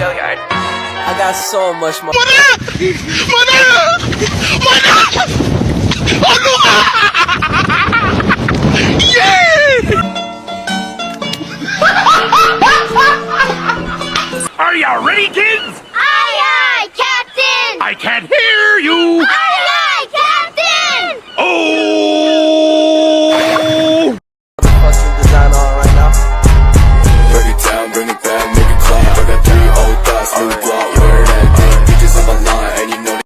Gilliard. I got so much more. Are you ready, kids? Aye, aye, Captain! I can't hear you. Aye, aye, Captain! Oh! Fucking design on right now. Break it down, bring it back, make it clap. I got 3 old thoughts, new block, where that thing. Bitches on my line, and you know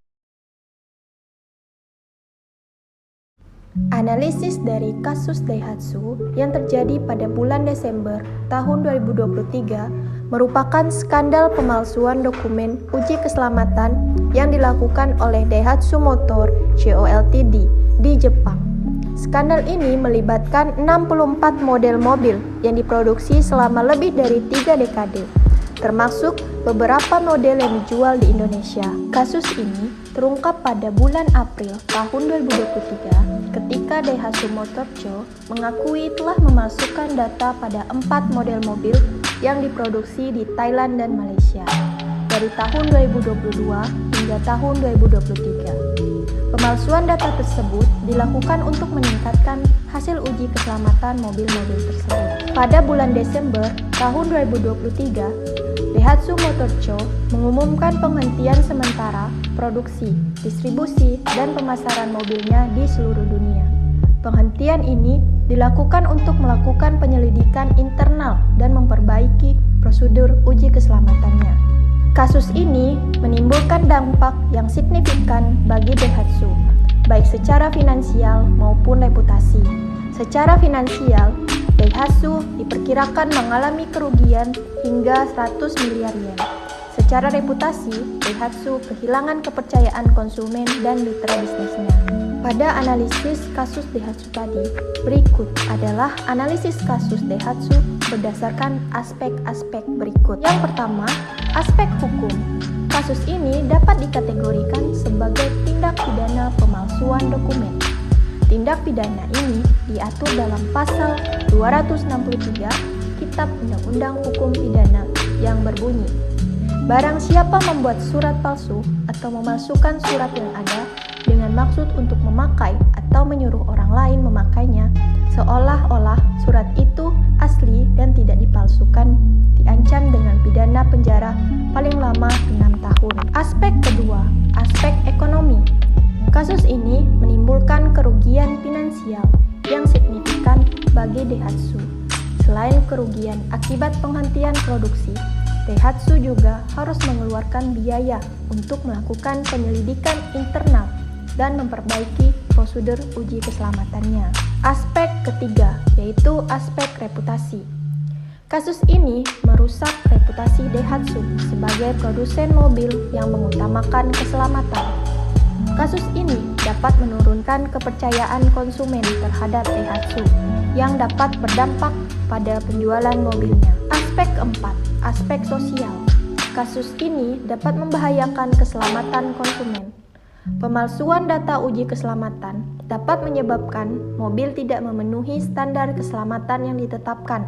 Analisis dari kasus Daihatsu yang terjadi pada bulan Desember tahun 2023 merupakan skandal pemalsuan dokumen uji keselamatan yang dilakukan oleh Daihatsu Motor Co. Ltd. di Jepang. Skandal ini melibatkan 64 model mobil yang diproduksi selama lebih dari 3 dekade, termasuk beberapa model yang dijual di Indonesia. Kasus ini terungkap pada bulan April tahun 2023 ketika Daihatsu Motor Co. mengakui telah memasukkan data pada 4 model mobil yang diproduksi di Thailand dan Malaysia dari tahun 2022 hingga tahun 2023. Pemalsuan data tersebut dilakukan untuk meningkatkan hasil uji keselamatan mobil-mobil tersebut. Pada bulan Desember tahun 2023, Daihatsu Motor Co. mengumumkan penghentian sementara produksi, distribusi, dan pemasaran mobilnya di seluruh dunia. Penghentian ini dilakukan untuk melakukan penyelidikan internal dan memperbaiki prosedur uji keselamatannya. Kasus ini menimbulkan dampak yang signifikan bagi Daihatsu, baik secara finansial maupun reputasi. Secara finansial, Daihatsu diperkirakan mengalami kerugian hingga 100 miliar yen. Secara reputasi, Daihatsu kehilangan kepercayaan konsumen dan mitra bisnisnya. Pada analisis kasus Daihatsu tadi, berikut adalah analisis kasus Daihatsu berdasarkan aspek-aspek berikut. Yang pertama, aspek hukum. Kasus ini dapat dikategorikan sebagai tindak pidana pemalsuan dokumen. Tindak pidana ini diatur dalam pasal 263 Kitab Undang-Undang Hukum Pidana yang berbunyi, barang siapa membuat surat palsu atau memalsukan surat yang ada dengan maksud untuk memakai atau menyuruh orang lain memakainya, seolah-olah surat itu asli dan tidak dipalsukan, diancam dengan pidana penjara paling lama 6 tahun. Aspek kedua, aspek ekonomi. Kasus ini menimbulkan kerugian finansial yang signifikan bagi Daihatsu. Selain kerugian akibat penghentian produksi, Daihatsu juga harus mengeluarkan biaya untuk melakukan penyelidikan internal dan memperbaiki prosedur uji keselamatannya. Aspek ketiga, yaitu aspek reputasi. Kasus ini merusak reputasi Daihatsu sebagai produsen mobil yang mengutamakan keselamatan. Kasus ini dapat menurunkan kepercayaan konsumen terhadap Daihatsu yang dapat berdampak pada penjualan mobilnya. Aspek keempat, aspek sosial. Kasus ini dapat membahayakan keselamatan konsumen. Pemalsuan data uji keselamatan dapat menyebabkan mobil tidak memenuhi standar keselamatan yang ditetapkan.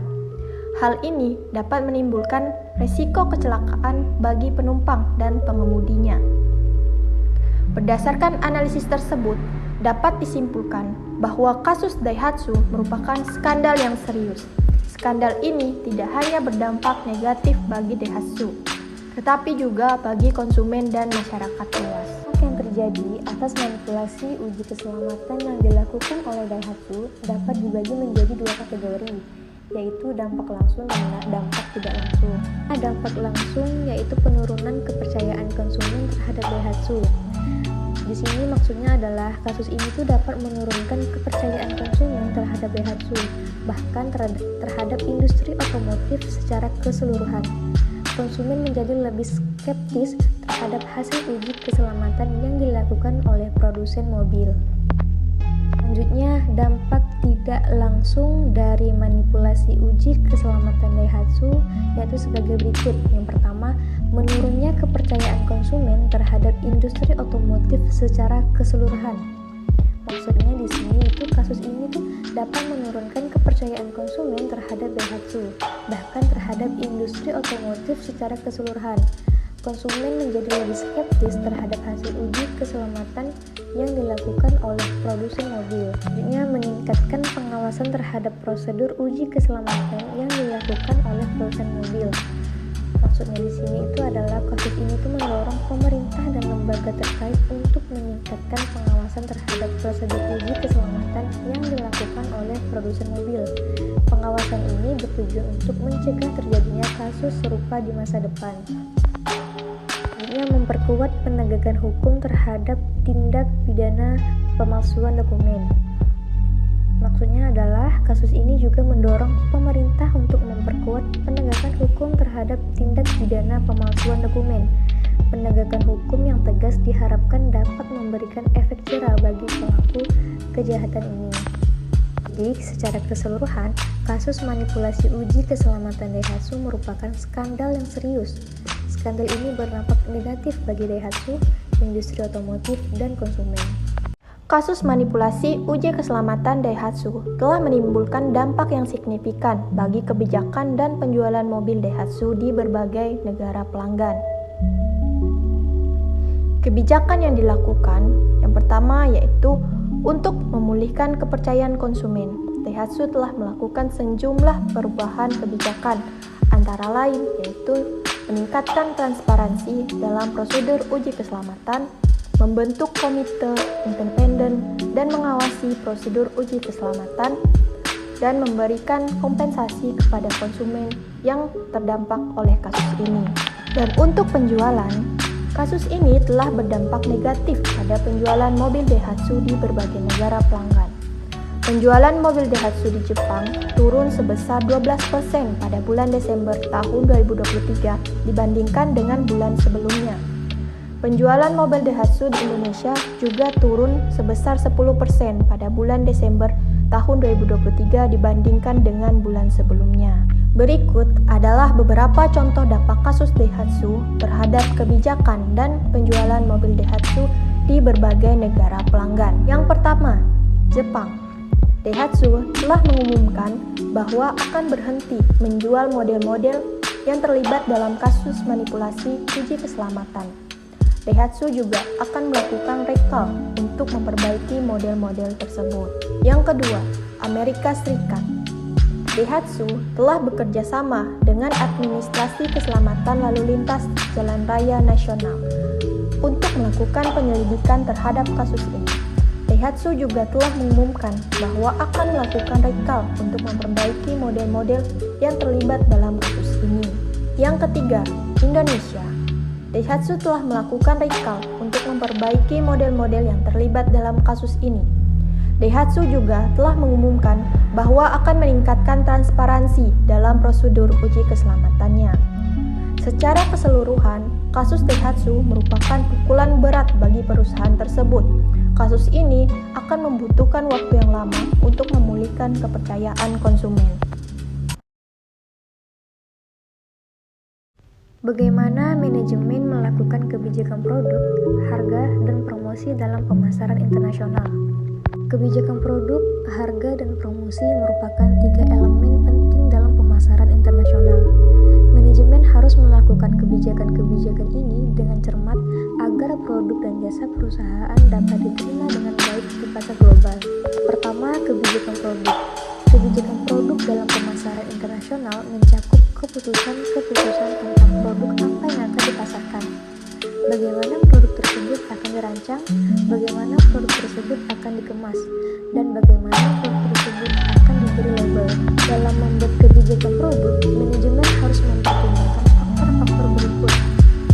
Hal ini dapat menimbulkan risiko kecelakaan bagi penumpang dan pengemudinya. Berdasarkan analisis tersebut, dapat disimpulkan bahwa kasus Daihatsu merupakan skandal yang serius. Skandal ini tidak hanya berdampak negatif bagi Daihatsu, tetapi juga bagi konsumen dan masyarakat luas. Yang terjadi atas manipulasi uji keselamatan yang dilakukan oleh Daihatsu dapat dibagi menjadi 2 kategori, yaitu dampak langsung dan dampak tidak langsung. Dampak langsung yaitu penurunan kepercayaan konsumen terhadap Daihatsu. Di sini maksudnya adalah kasus ini tuh dapat menurunkan kepercayaan konsumen terhadap Daihatsu, bahkan terhadap industri otomotif secara keseluruhan. Konsumen menjadi lebih skeptis terhadap hasil uji keselamatan yang dilakukan oleh produsen mobil. Selanjutnya, dampak tidak langsung dari manipulasi uji keselamatan Daihatsu yaitu sebagai berikut. Yang pertama, menurunnya kepercayaan konsumen terhadap industri otomotif secara keseluruhan. Maksudnya di sini itu kasus ini tuh dapat menurunkan kepercayaan konsumen terhadap Daihatsu, bahkan terhadap industri otomotif secara keseluruhan. Konsumen menjadi lebih skeptis terhadap hasil uji keselamatan yang dilakukan oleh produsen mobil. Selanjutnya, meningkatkan pengawasan terhadap prosedur uji keselamatan yang dilakukan oleh produsen mobil. Maksudnya di sini itu adalah kasus ini tuh mendorong pemerintah dan lembaga terkait untuk meningkatkan pengawasan terhadap prosedur uji keselamatan yang dilakukan oleh produsen mobil. Pengawasan ini bertujuan untuk mencegah terjadinya kasus serupa di masa depan. Selanjutnya, memperkuat penegakan hukum terhadap tindak pidana pemalsuan dokumen. Maksudnya adalah kasus ini juga mendorong pemerintah untuk memperkuat penegakan hukum terhadap tindak pidana pemalsuan dokumen. Penegakan hukum yang tegas diharapkan dapat memberikan efek jera bagi pelaku kejahatan ini. Jadi, secara keseluruhan, kasus manipulasi uji keselamatan Daihatsu merupakan skandal yang serius. Skandal ini berdampak negatif bagi Daihatsu, industri otomotif, dan konsumen. Kasus manipulasi uji keselamatan Daihatsu telah menimbulkan dampak yang signifikan bagi kebijakan dan penjualan mobil Daihatsu di berbagai negara pelanggan. Kebijakan yang dilakukan, yang pertama yaitu untuk memulihkan kepercayaan konsumen. Daihatsu telah melakukan sejumlah perubahan kebijakan, antara lain yaitu meningkatkan transparansi dalam prosedur uji keselamatan, membentuk komite independen dan mengawasi prosedur uji keselamatan, dan memberikan kompensasi kepada konsumen yang terdampak oleh kasus ini. Dan untuk penjualan, kasus ini telah berdampak negatif pada penjualan mobil Daihatsu di berbagai negara pelanggan. Penjualan mobil Daihatsu di Jepang turun sebesar 12% pada bulan Desember tahun 2023 dibandingkan dengan bulan sebelumnya. Penjualan mobil Daihatsu di Indonesia juga turun sebesar 10% pada bulan Desember tahun 2023 dibandingkan dengan bulan sebelumnya. Berikut adalah beberapa contoh dampak kasus Daihatsu terhadap kebijakan dan penjualan mobil Daihatsu di berbagai negara pelanggan. Yang pertama, Jepang. Daihatsu telah mengumumkan bahwa akan berhenti menjual model-model yang terlibat dalam kasus manipulasi uji keselamatan. Daihatsu juga akan melakukan recall untuk memperbaiki model-model tersebut. Yang kedua, Amerika Serikat. Daihatsu telah bekerja sama dengan Administrasi Keselamatan Lalu Lintas Jalan Raya Nasional untuk melakukan penyelidikan terhadap kasus ini. Daihatsu juga telah mengumumkan bahwa akan melakukan recall untuk memperbaiki model-model yang terlibat dalam kasus ini. Yang ketiga, Indonesia. Daihatsu telah melakukan recall untuk memperbaiki model-model yang terlibat dalam kasus ini. Daihatsu juga telah mengumumkan bahwa akan meningkatkan transparansi dalam prosedur uji keselamatannya. Secara keseluruhan, kasus Daihatsu merupakan pukulan berat bagi perusahaan tersebut. Kasus ini akan membutuhkan waktu yang lama untuk memulihkan kepercayaan konsumen. Bagaimana manajemen melakukan kebijakan produk, harga, dan promosi dalam pemasaran internasional? Kebijakan produk, harga, dan promosi merupakan 3 elemen penting dalam pemasaran internasional. Manajemen harus melakukan kebijakan-kebijakan ini dengan cermat agar produk dan jasa perusahaan dapat diterima dengan baik di pasar global. Pertama, kebijakan produk. Kebijakan produk dalam pemasaran internasional mencakup keputusan-keputusan tentang produk apa yang akan dipasarkan, bagaimana produk tersebut akan dirancang, bagaimana produk tersebut akan dikemas, dan bagaimana produk tersebut akan diberi label. Dalam membuat kebijakan produk, manajemen harus mempertimbangkan faktor-faktor berikut,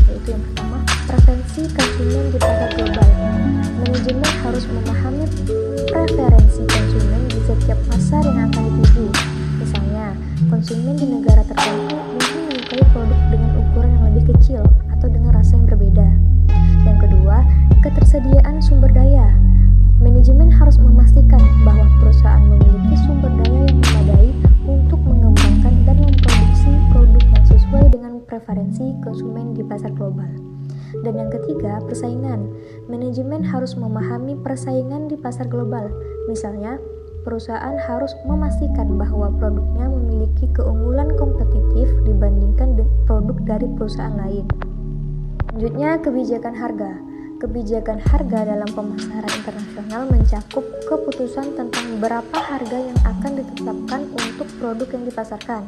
yaitu yang pertama, preferensi konsumen di pasar global. Manajemen harus memahami preferensi konsumen di setiap pasar yang akan dituju. Misalnya, konsumen di negara tertentu mungkin menyukai produk dengan ukuran yang lebih kecil atau dengan rasa yang berbeda. Yang kedua, ketersediaan sumber daya. Manajemen harus memastikan bahwa perusahaan memiliki sumber daya yang memadai untuk mengembangkan dan memproduksi produk yang sesuai dengan preferensi konsumen di pasar global. Dan yang ketiga, persaingan. Manajemen harus memahami persaingan di pasar global. Misalnya, perusahaan harus memastikan bahwa produknya memiliki keunggulan kompetitif dibandingkan produk dari perusahaan lain. Selanjutnya, kebijakan harga. Kebijakan harga dalam pemasaran internasional mencakup keputusan tentang berapa harga yang akan ditetapkan untuk produk yang dipasarkan.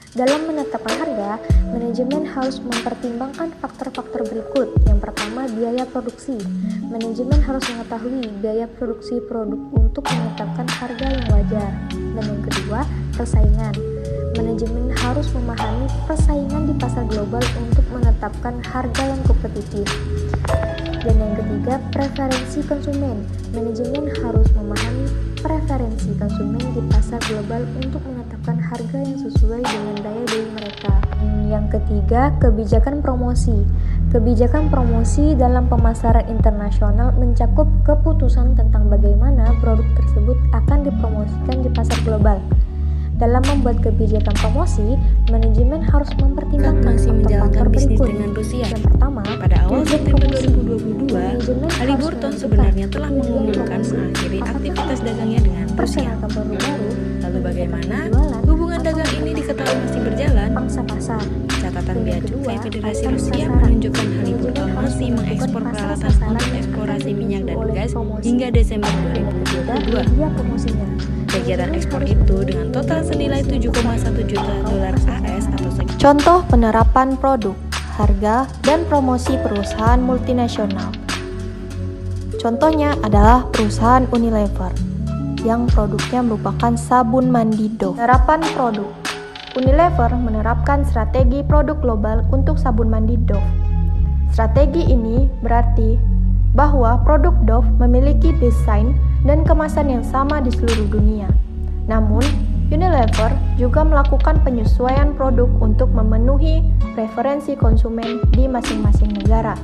Dalam menetapkan harga, manajemen harus mempertimbangkan faktor-faktor berikut. Yang pertama, biaya produksi. Manajemen harus mengetahui biaya produksi produk untuk menetapkan harga yang wajar. Dan yang kedua, persaingan. Manajemen harus memahami persaingan di pasar global untuk menetapkan harga yang kompetitif. Dan yang ketiga, preferensi konsumen. Manajemen harus memahami preferensi konsumen di pasar global untuk menetapkan harga yang sesuai dengan daya beli mereka. Yang ketiga, kebijakan promosi. Kebijakan promosi dalam pemasaran internasional mencakup keputusan tentang bagaimana produk tersebut akan dipromosikan di pasar global. Dalam membuat kebijakan promosi, manajemen harus mempertimbangkan masih menjalankan faktor-faktor bisnis berikut. dengan Rusia. Yang pertama, Pada awal tujuan September promosi. 2022, Manajemen harus Halliburton menentukan sebenarnya telah tujuan mengumumkan promosi. mengakhiri Apakah aktivitas dagangnya dengan Rusia. persyaratan produk baru, Lalu bagaimana penjualan, hubungan atau dagang ini diketahui masih berjalan? pangsa pasar. Catatan Dan bea yang cukai kedua, Federasi akan Rusia sasaran. menunjukkan Halliburton Manajemen harus masih menentukan mengekspor pasar peralatan sasaran untuk yang eksplorasi akan minyak dan dituju oleh gas promosi. hingga Desember Dan yang ketiga, 2022. media promosinya. Kegiatan Manajemen ekspor harus itu memiliki dengan total senilai 7,1 juta dolar AS atau sekitar Contoh penerapan produk, harga, dan promosi perusahaan multinasional. Contohnya adalah perusahaan Unilever yang produknya merupakan sabun mandi Dove. Penerapan produk. Unilever menerapkan strategi produk global untuk sabun mandi Dove. Strategi ini berarti bahwa produk Dove memiliki desain dan kemasan yang sama di seluruh dunia. Namun, Unilever juga melakukan penyesuaian produk untuk memenuhi preferensi konsumen di masing-masing negara.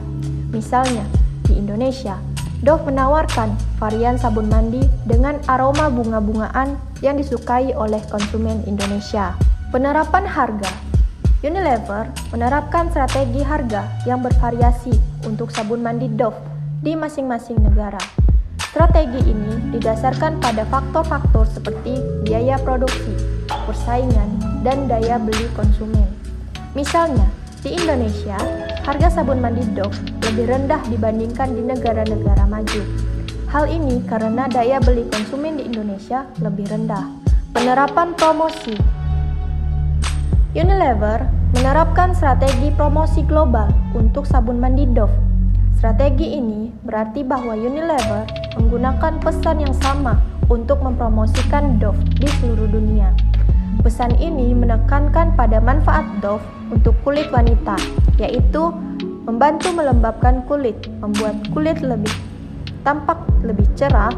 Misalnya, di Indonesia, Dove menawarkan varian sabun mandi dengan aroma bunga-bungaan yang disukai oleh konsumen Indonesia. Penerapan harga. Unilever menerapkan strategi harga yang bervariasi untuk sabun mandi Dove di masing-masing negara. Strategi ini didasarkan pada faktor-faktor seperti biaya produksi, persaingan, dan daya beli konsumen. Misalnya, di Indonesia, harga sabun mandi Dove lebih rendah dibandingkan di negara-negara maju. Hal ini karena daya beli konsumen di Indonesia lebih rendah. Penerapan promosi. Unilever menerapkan strategi promosi global untuk sabun mandi Dove. Strategi ini berarti bahwa Unilever menggunakan pesan yang sama untuk mempromosikan Dove di seluruh dunia. Pesan ini menekankan pada manfaat Dove untuk kulit wanita, yaitu membantu melembabkan kulit, membuat kulit tampak lebih cerah,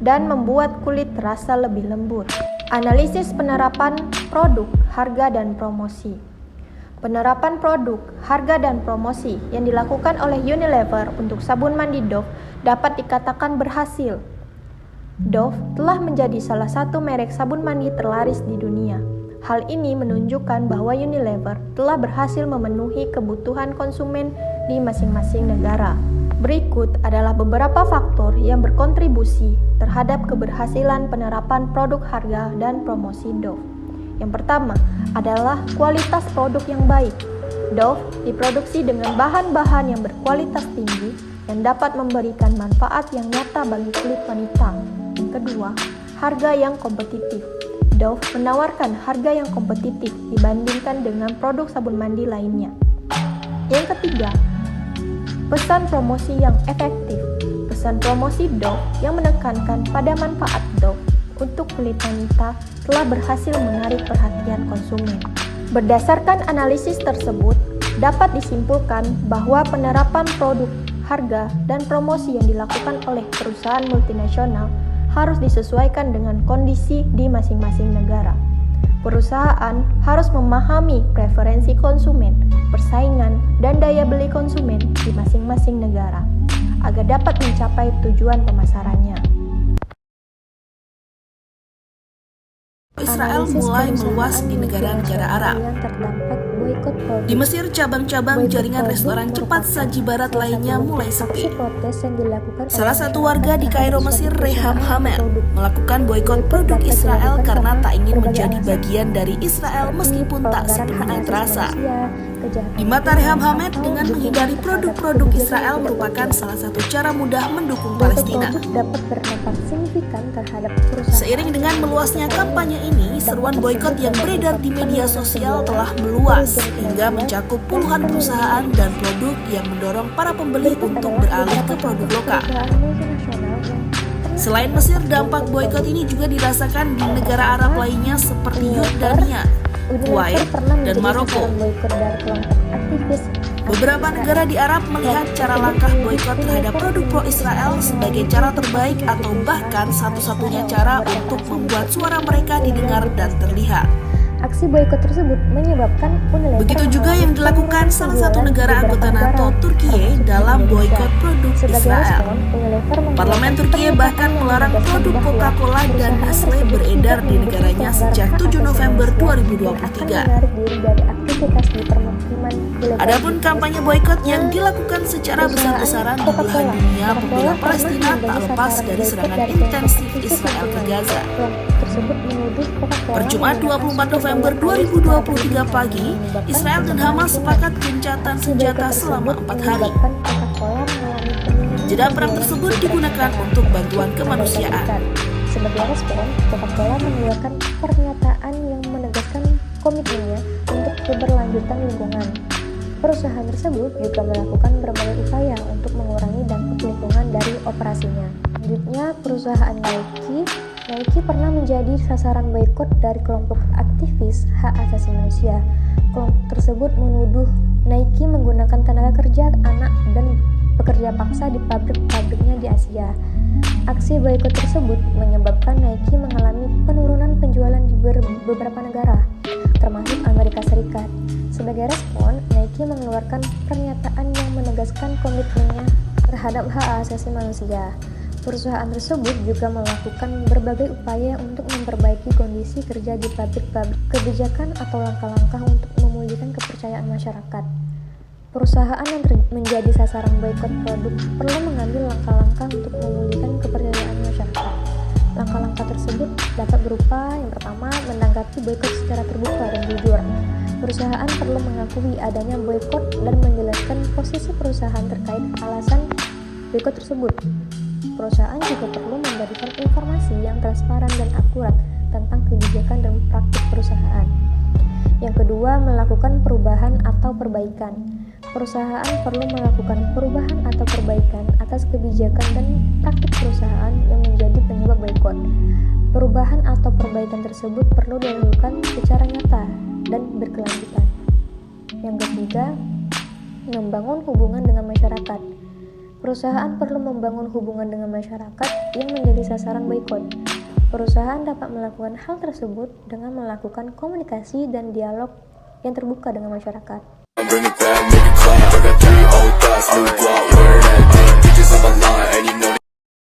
dan membuat kulit terasa lebih lembut. Analisis penerapan produk, harga, dan promosi. Penerapan produk, harga, dan promosi yang dilakukan oleh Unilever untuk sabun mandi Dove dapat dikatakan berhasil. Dove telah menjadi salah satu merek sabun mandi terlaris di dunia. Hal ini menunjukkan bahwa Unilever telah berhasil memenuhi kebutuhan konsumen di masing-masing negara. Berikut adalah beberapa faktor yang berkontribusi terhadap keberhasilan penerapan produk harga dan promosi Dove. Yang pertama adalah kualitas produk yang baik. Dove diproduksi dengan bahan-bahan yang berkualitas tinggi yang dapat memberikan manfaat yang nyata bagi kulit wanita. Yang kedua, harga yang kompetitif. Dove menawarkan harga yang kompetitif dibandingkan dengan produk sabun mandi lainnya. Yang ketiga, pesan promosi yang efektif. Pesan promosi Dove yang menekankan pada manfaat Dove untuk kulit wanita telah berhasil menarik perhatian konsumen. Berdasarkan analisis tersebut, dapat disimpulkan bahwa penerapan produk, harga, dan promosi yang dilakukan oleh perusahaan multinasional harus disesuaikan dengan kondisi di masing-masing negara. Perusahaan harus memahami preferensi konsumen, persaingan, dan daya beli konsumen di masing-masing negara agar dapat mencapai tujuan pemasarannya. Israel mulai meluas di negara-negara Arab. Di Mesir, cabang-cabang jaringan restoran cepat saji barat lainnya mulai sepi. Salah satu warga di Kairo, Mesir, Reham Hamed, melakukan boikot produk Israel karena tak ingin menjadi bagian dari Israel meskipun tak sepenuhnya terasa. Di mata Reham Hamed, dengan menghindari produk-produk Israel merupakan salah satu cara mudah mendukung Palestina. Seiring dengan meluasnya kampanye ini, seruan boikot yang beredar di media sosial telah meluas hingga mencakup puluhan perusahaan dan produk yang mendorong para pembeli untuk beralih ke produk lokal. Selain Mesir, dampak boikot ini juga dirasakan di negara Arab lainnya seperti Yordania, Kuwait, dan Maroko. Beberapa negara di Arab melihat cara langkah boikot terhadap produk pro-Israel sebagai cara terbaik atau bahkan satu-satunya cara untuk membuat suara mereka didengar dan terlihat. Aksi boikot tersebut menyebabkan Unilever. Begitu juga yang dilakukan salah satu negara anggota NATO, Turkiye, dalam boikot produk Israel. Parlemen Turkiye bahkan melarang produk Coca-Cola dan Nestle beredar di negaranya sejak 7 November 2023. Adapun kampanye boikot yang dilakukan secara besar-besaran di belahan dunia pembela Palestina tak lepas dari serangan intensif Israel ke Gaza. Per Jumat 24 November 2023 pagi, Israel dan Hamas sepakat gencatan senjata selama 4 hari. Jeda perang tersebut digunakan untuk bantuan kemanusiaan. Sebagai respon, Coca-Cola mengeluarkan pernyataan yang menegaskan komitmennya untuk keberlanjutan lingkungan. Perusahaan tersebut juga melakukan berbagai upaya untuk mengurangi dampak lingkungan dari operasinya. Selanjutnya, perusahaan Nike pernah menjadi sasaran boikot dari kelompok aktivis hak asasi manusia. Kelompok tersebut menuduh Nike menggunakan tenaga kerja anak dan pekerja paksa di pabrik-pabriknya di Asia. Aksi boikot tersebut menyebabkan Nike mengalami penurunan penjualan di beberapa negara, termasuk Amerika Serikat. Sebagai respon, Nike mengeluarkan pernyataan yang menegaskan komitmennya terhadap hak asasi manusia. Perusahaan tersebut juga melakukan berbagai upaya untuk memperbaiki kondisi kerja di pabrik-pabrik, kebijakan atau langkah-langkah untuk memulihkan kepercayaan masyarakat. Perusahaan yang menjadi sasaran boikot produk perlu mengambil langkah-langkah untuk memulihkan kepercayaan masyarakat. Langkah-langkah tersebut dapat berupa yang pertama, menanggapi boikot secara terbuka dan jujur. Perusahaan perlu mengakui adanya boikot dan menjelaskan posisi perusahaan terkait alasan boikot tersebut. Perusahaan juga perlu memberikan informasi yang transparan dan akurat tentang kebijakan dan praktik perusahaan. Yang kedua, melakukan perubahan atau perbaikan. Perusahaan perlu melakukan perubahan atau perbaikan atas kebijakan dan praktik perusahaan yang menjadi penyebab boikot. Perubahan atau perbaikan tersebut perlu dilakukan secara nyata dan berkelanjutan. Yang ketiga, membangun hubungan dengan masyarakat. Perusahaan perlu membangun hubungan dengan masyarakat yang menjadi sasaran boikot. Perusahaan dapat melakukan hal tersebut dengan melakukan komunikasi dan dialog yang terbuka dengan masyarakat.